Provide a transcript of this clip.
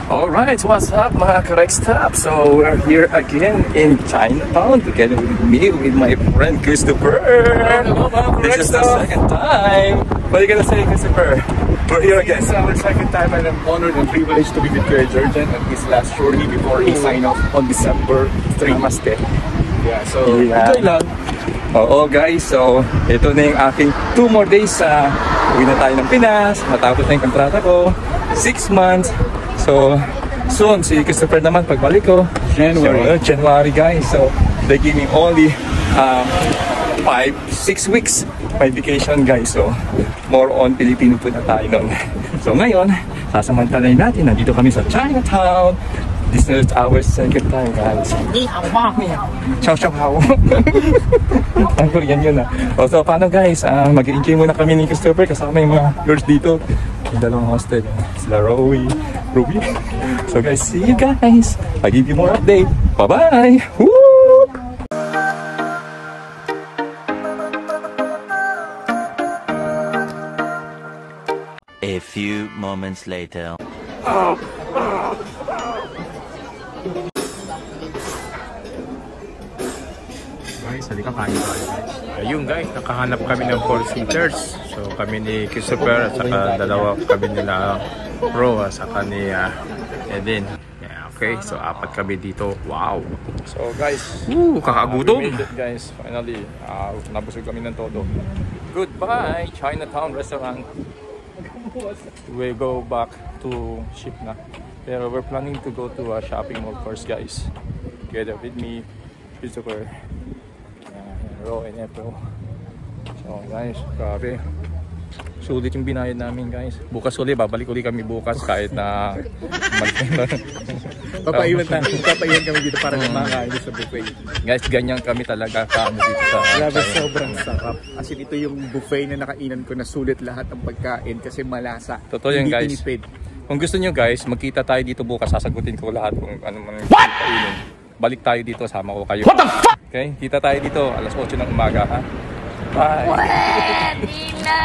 Alright, what's up mga correct stop? So we're here again in Chinatown together with me, with my friend Christopher. Hello, this is the second time. What are you gonna say, Christopher? We're here again. It's our second time and I'm honored and privileged to be with Kuya Jordan at his last shorty before he signed off on December 3. Namaste. Yeah, so enjoy lang. Oo guys, so ito na yung aking 2 more days sa uwi na tayo ng Pinas. Matapos na yung kontrata ko, 6 months. So soon, si Christopher naman pagbalik ko January guys. So they give me only 5-6 weeks my vacation guys. So more on Pilipino po na tayo nun. So ngayon, sasamantalayin natin, nandito kami sa Chinatown. This is our second time guys. Chow chow hao. Ang Korean yun ah. So paano guys, mag-enjoy muna kami ni Christopher kasama yung mga girls dito. Yung dalawang hostel, sila Ruby. So guys, see you guys. I'll give you more update. Bye-bye. Woo! A few moments later. Guys, halika kain tayo guys. Ayun guys, nakahanap kami ng 4-seaters. So kami ni Christopher at saka dalawa kami nila Pro at saka ni Edin. Yeah, okay, so 4 kami dito. Wow! So guys, kakagutom! We made it guys, finally. Nabusog kami ng todo. Goodbye, Chinatown restaurant. We go back to ship na. Pero we're planning to go to a shopping mall first guys. Together with me, Christopher, Ro and April. So guys, grabe. Sulit yung binayad namin guys. Bukas uli, babalik uli kami bukas kahit na papaiwan kami dito para kumakain sa buffet. Guys, ganyan kami talaga kaano dito sa grabe, sobrang sarap. Kasi dito yung buffet na nakainan ko na sulit lahat ng pagkain kasi malasa. Totoo yan guys. Tinipid. Kung gusto nyo guys, magkita tayo dito bukas, sasagutin ko lahat kung ano man kainin. Balik tayo dito, sama ko kayo. What the fuck? Okay, kita tayo dito alas 8 ng umaga ha. Bye! Pwede na!